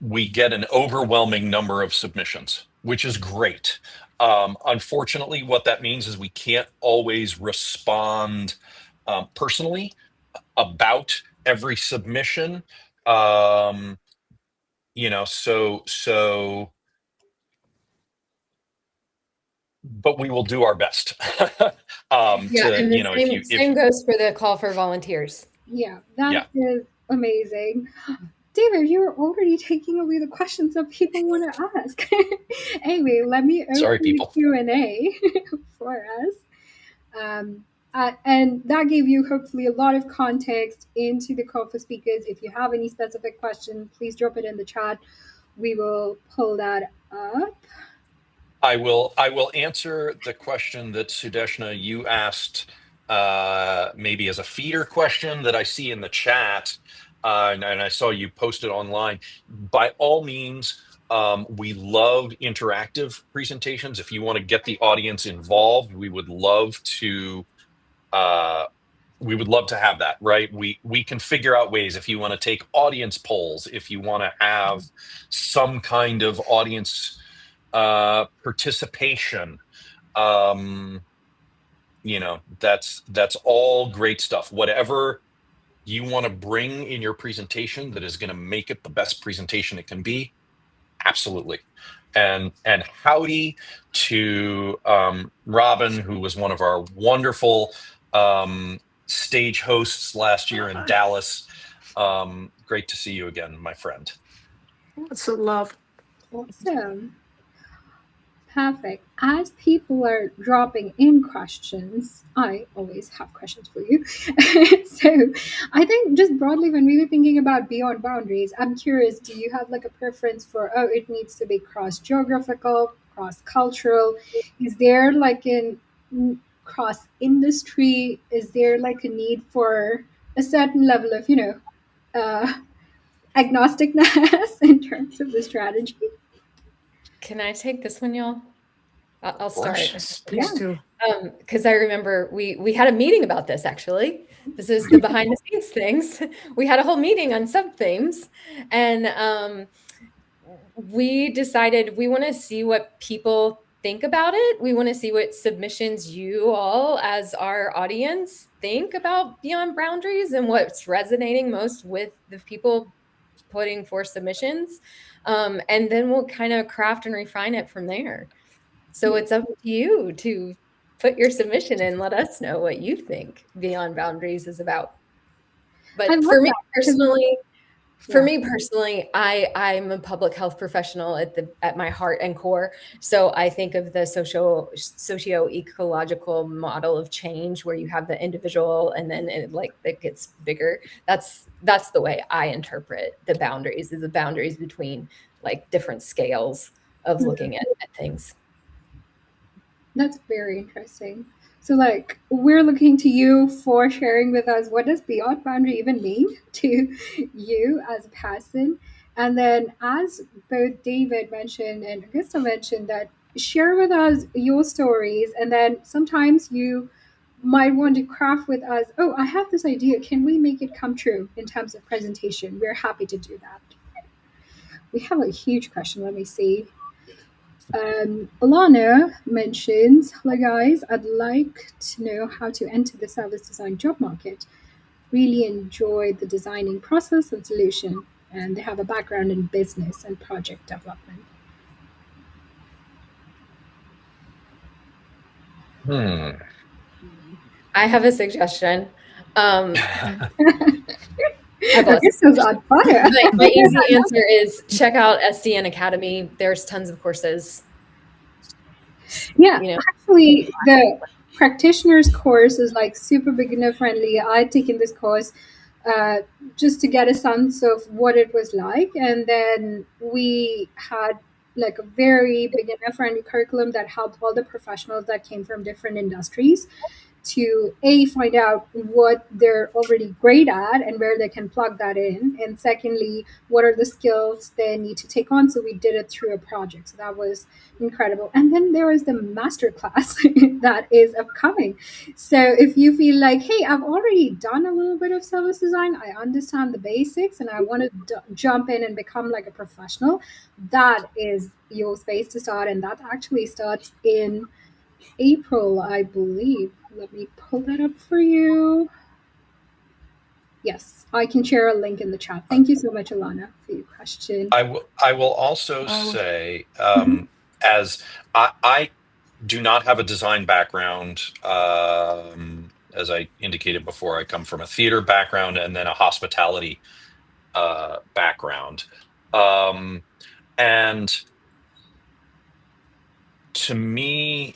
we get an overwhelming number of submissions, which is great. Unfortunately, what that means is we can't always respond personally about every submission. But we will do our best. And the same goes for the call for volunteers. Yeah, that is amazing. David, you're already taking away the questions that people want to ask. Anyway, let me open the Q&A for us. And that gave you hopefully a lot of context into the call for speakers. If you have any specific question, please drop it in the chat. We will pull that up. I will answer the question that Sudeshna, you asked maybe as a feeder question that I see in the chat, and I saw you posted online. By all means, we love interactive presentations. If you want to get the audience involved, we would love to have that, right? We can figure out ways. If you want to take audience polls, if you want to have some kind of audience participation, that's all great stuff. Whatever you want to bring in your presentation that is going to make it the best presentation it can be, absolutely. And howdy to Robin, who was one of our wonderful stage hosts last year in Dallas. Great to see you again, my friend. Lots of love. Awesome. Perfect. As people are dropping in questions, I always have questions for you. So I think just broadly, when we were thinking about beyond boundaries, I'm curious, do you have like a preference for, it needs to be cross-geographical, cross-cultural? Is there like in cross-industry, is there like a need for a certain level of, agnosticness in terms of the strategy? Can I take this one, y'all? I'll start. Yes, please do. Because I remember we had a meeting about this, actually. This is the behind the scenes things. We had a whole meeting on sub-themes, and we decided we want to see what people think about it. We want to see what submissions you all as our audience think about Beyond Boundaries and what's resonating most with the people putting forth submissions. And then we'll kind of craft and refine it from there. So it's up to you to put your submission in, let us know what you think Beyond Boundaries is about. But for me personally, I'm a public health professional at my heart and core. So I think of the socio-ecological model of change where you have the individual and then it gets bigger. That's the way I interpret the boundaries, is the boundaries between like different scales of looking at things. That's very interesting. So like we're looking to you for sharing with us, what does Beyond Boundary even mean to you as a person? And then, as both David mentioned and Augusta mentioned, that share with us your stories, and then sometimes you might want to craft with us. Oh, I have this idea. Can we make it come true in terms of presentation? We're happy to do that. We have a huge question. Let me see. Alana mentions, hello guys, I'd like to know how to enter the service design job market. Really enjoy the designing process and solution, and they have a background in business and project development. I have a suggestion. This is on fire. My easy answer is check out SDN Academy. There's tons of courses. Yeah, actually, the practitioner's course is like super beginner friendly. I'd taken this course just to get a sense of what it was like, and then we had like a very beginner friendly curriculum that helped all the professionals that came from different industries to find out what they're already great at and where they can plug that in, and secondly, what are the skills they need to take on. So we did it through a project, so that was incredible. And then there is the master class that is upcoming. So if you feel like, hey, I've already done a little bit of service design, I understand the basics, and I want to jump in and become like a professional, that is your space to start. And that actually starts in April, I believe. Let me pull that up for you. Yes, I can share a link in the chat. Thank you so much, Alana, for your question. I will also say, as I do not have a design background. As I indicated before, I come from a theater background and then a hospitality background. And to me,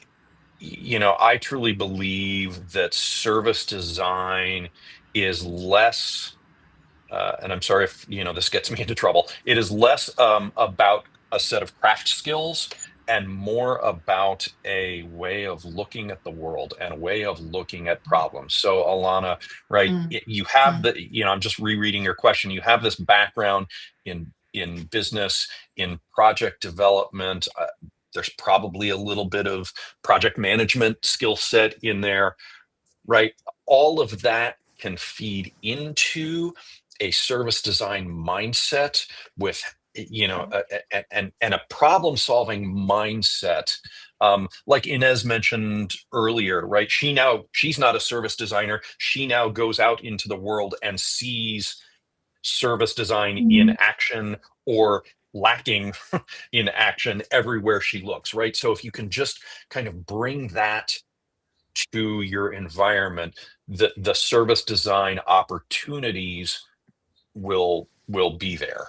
I truly believe that service design is less, and I'm sorry if this gets me into trouble. It is less about a set of craft skills and more about a way of looking at the world and a way of looking at problems. So Alana, right, you have I'm just rereading your question. You have this background in business, in project development. There's probably a little bit of project management skill set in there, right? All of that can feed into a service design mindset with and a problem solving mindset, like Ines mentioned earlier, right? She's not a service designer. She now goes out into the world and sees service design in action, or lacking in action, everywhere she looks, right? So if you can just kind of bring that to your environment, the service design opportunities will be there.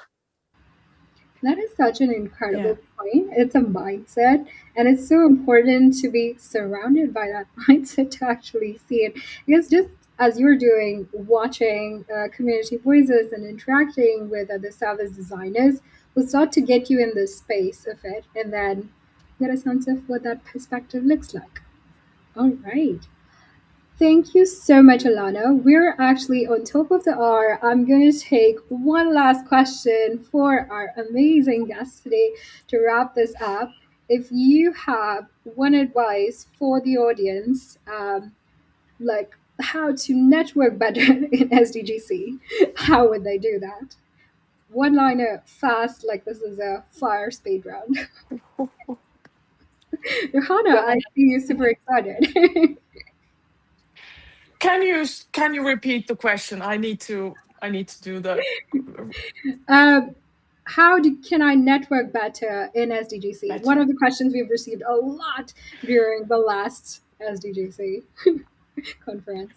That is such an incredible point. It's a mindset, and it's so important to be surrounded by that mindset to actually see it. Because just as you're doing, watching community voices and interacting with other service designers, will start to get you in the space of it, and then get a sense of what that perspective looks like. All right. Thank you so much, Alana. We're actually on top of the hour. I'm going to take one last question for our amazing guests today to wrap this up. If you have one advice for the audience, like how to network better in SDGC, how would they do that? One liner, fast, like this is a fire speed round. Johanna, I see you super excited. Can you repeat the question? I need to do the. Can I network better in SDGC? One of the questions we've received a lot during the last SDGC conference.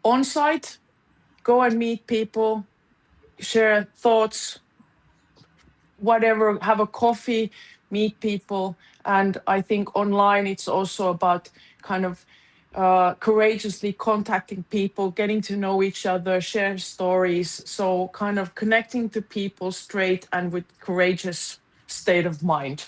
On site, go and meet people, share thoughts, whatever, have a coffee, meet people. And I think online it's also about kind of courageously contacting people, getting to know each other, share stories. So kind of connecting to people straight and with courageous state of mind.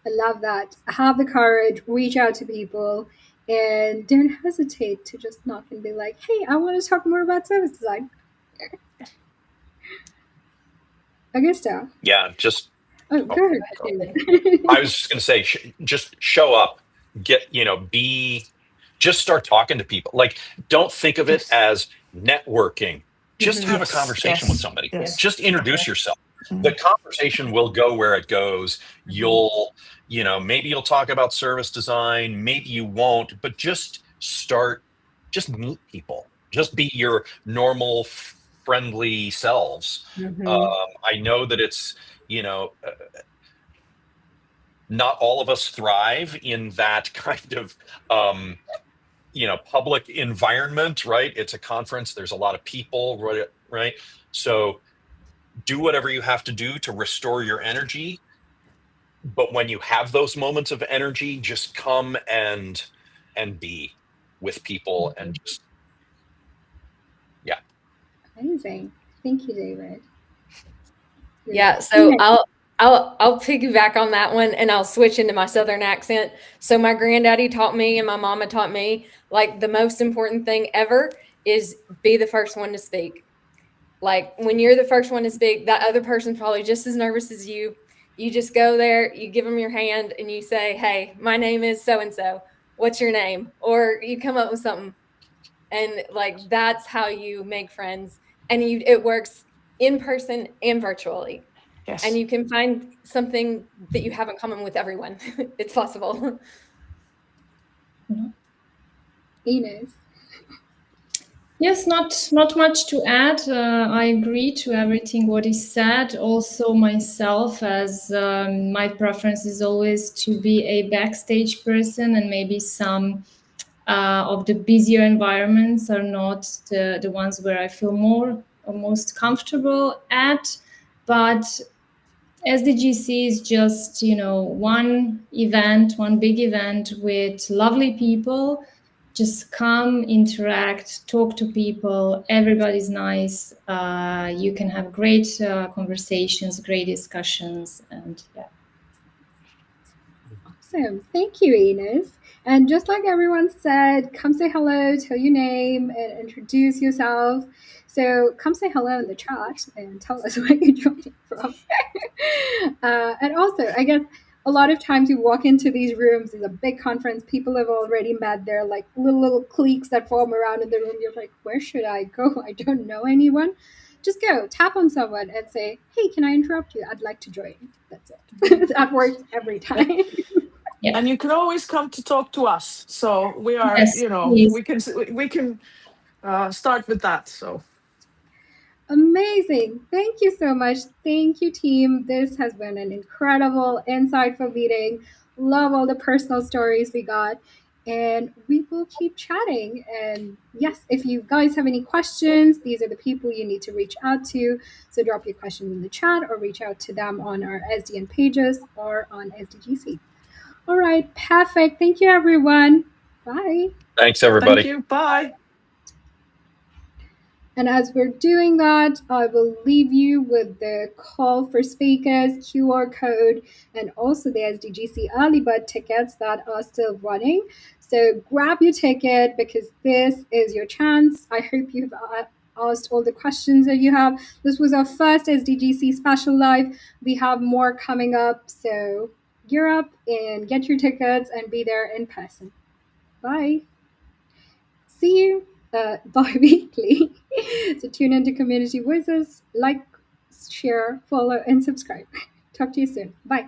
I love that. Have the courage, reach out to people, and don't hesitate to just knock and be like, hey, I want to talk more about service design. Augusta. Yeah, just Oh, go ahead. I was just going to say, just show up, just start talking to people. Like, don't think of it as networking. Just have a conversation with somebody. Yes. Just introduce yourself. The conversation will go where it goes. Maybe you'll talk about service design, maybe you won't, but just meet people. Just be your normal, friendly selves. I know that it's, not all of us thrive in that kind of public environment, right? It's a conference, there's a lot of people, right? So do whatever you have to do to restore your energy, but when you have those moments of energy, just come and be with people and just Amazing. Thank you, David. Yeah, so I'll piggyback on that one, and I'll switch into my Southern accent. So my granddaddy taught me and my mama taught me, like, the most important thing ever is be the first one to speak. Like, when you're the first one to speak, that other person's probably just as nervous as you. You just go there, you give them your hand, and you say, "Hey, my name is so-and-so. What's your name?" Or you come up with something. And, like, that's how you make friends. And it works in person and virtually. Yes. And you can find something that you have in common with everyone. It's possible. Ines. Yes, not much to add. I agree to everything what is said. Also myself, as my preference is always to be a backstage person, and maybe some of the busier environments are not the ones where I feel more or most comfortable at. But SDGC is just, one event, one big event with lovely people. Just come, interact, talk to people. Everybody's nice. You can have great conversations, great discussions, and yeah. Awesome. Thank you, Ines. And just like everyone said, come say hello, tell your name, and introduce yourself. So come say hello in the chat and tell us where you're joining from. And also, I guess a lot of times you walk into these rooms, it's a big conference, people have already met, they're like little cliques that form around in the room. You're like, where should I go? I don't know anyone. Just go, tap on someone and say, hey, can I interrupt you? I'd like to join. That's it. That works every time. Yeah. And you can always come to talk to us. So we are, Yes, please. we can start with that. So amazing. Thank you so much. Thank you, team. This has been an incredible, insightful meeting. Love all the personal stories we got. And we will keep chatting. And yes, if you guys have any questions, these are the people you need to reach out to. So drop your questions in the chat or reach out to them on our SDN pages or on SDGC. All right, perfect. Thank you, everyone. Bye. Thanks, everybody. thank you. Bye. And as we're doing that, I will leave you with the call for speakers, QR code, and also the SDGC early bird tickets that are still running. So grab your ticket because this is your chance. I hope you've asked all the questions that you have. This was our first SDGC special live. We have more coming up. So gear up and get your tickets and be there in person. Bye. See you bi-weekly. So tune into Community Voices, like, share, follow, and subscribe. Talk to you soon. Bye.